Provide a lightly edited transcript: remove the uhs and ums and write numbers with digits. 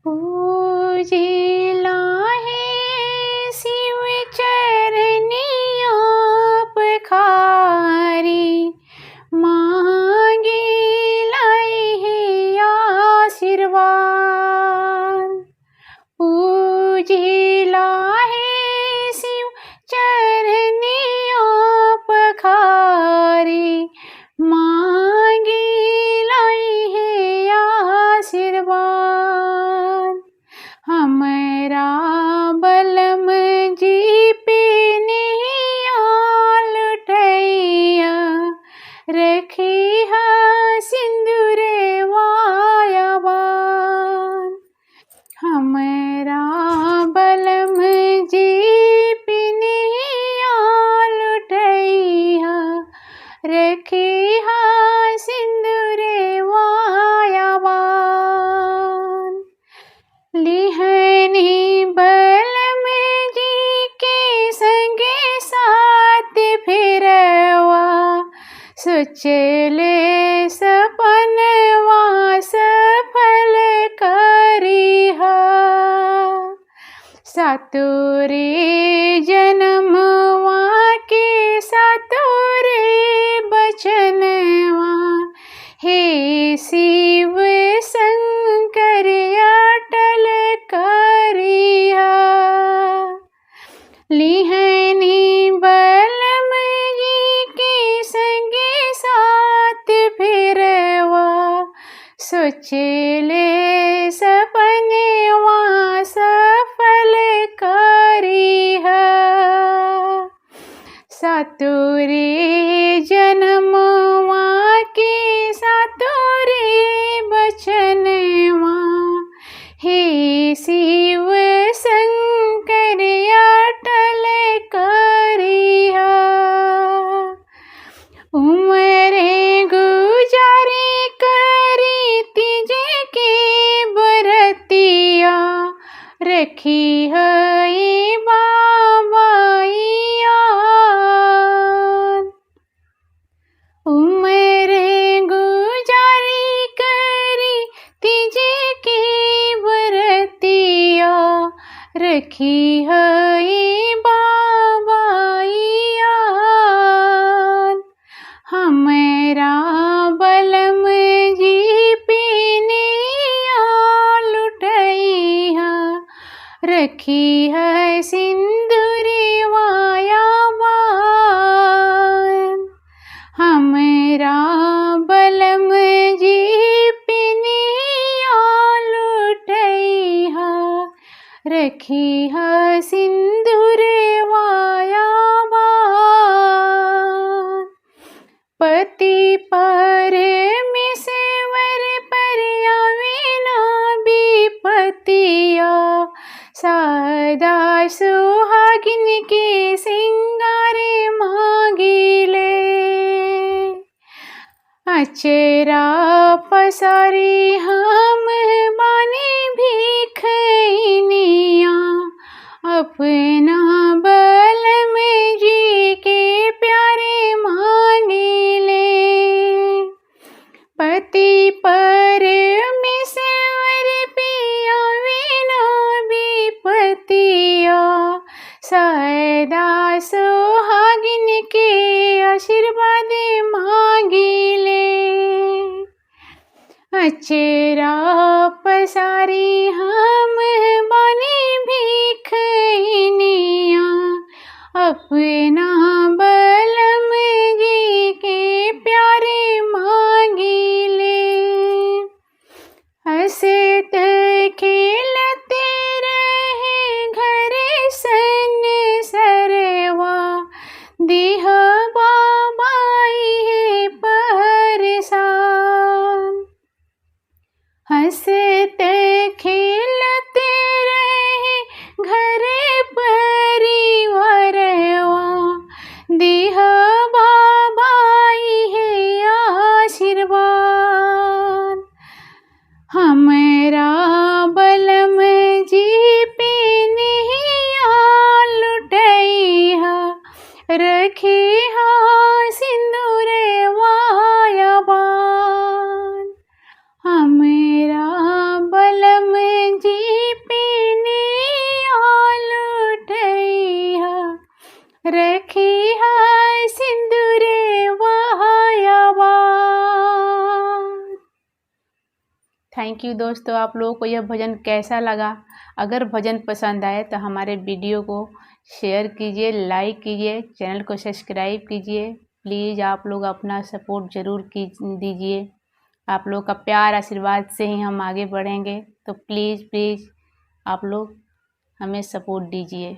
पूजिला है शिव चरनिया पखारी, मांगी लाई है आशीर्वाद। पूजिला है शिव चरनिया पखारी, मांगी लाई है आशीर्वाद। हमरा बलम जी पे नैया लुटैया, रखी है सिंदूर वायावान। हमरा बलम जी पे नैया लुटैया, रखी है सिंदूर वायावान। लिहनी बलम जी के संगे साथ फिरवा, सोचले सपनवा सफल करिहा। सातोरे जनमवा के सातोरे बचनवा, हे शिव शंकर अटल करिहा। लिहनी बलम जी के संगे साथ फिरवा, सोचले सपनवा सफल करिहा। सातोरे जनमवा के सातोरे बचनवा, हे शिव शंकर अटल करिहा। उमरे गुजारे करी तीजे के बरतिया, रखी है बाबाइया। उमरे गुजारी करी तीजे के बरतिया, रखी है बाबाइया। हमरा बलम जी पे नैया लुटैया, रखी है सिंदूर वायावान। हमरा बलम जी पे नैया लुटैया, रखी है सिंदूर वायावान। पति परमेश्वर पर आवे ना विपतिया, सदा सुहागिन के सिंगार मांगिले। अचरा पसारी हम बानी भिखैनिया, अपना बलम जी के प्यारे मांगिले। पति परमेश्वर पे आवे ना विपतिया, सदा सुहागिन के आशीर्वाद मांगिले। अचरा पसारी हम बानी भिखैनिया, अपना बलम जी के प्यारे मांगिले। हंसत खेलते रहे घर सन सरवा, देह बाबाई है परेशान। हंसते खेल जी पीने लुठैया रखी है सिंदूरे वहायावा। थैंक यू दोस्तों, आप लोगों को यह भजन कैसा लगा? अगर भजन पसंद आए तो हमारे वीडियो को शेयर कीजिए, लाइक कीजिए, चैनल को सब्सक्राइब कीजिए। प्लीज़ आप लोग अपना सपोर्ट ज़रूर दीजिए। आप लोग का प्यार आशीर्वाद से ही हम आगे बढ़ेंगे, तो प्लीज़ प्लीज़ आप लोग हमें सपोर्ट दीजिए।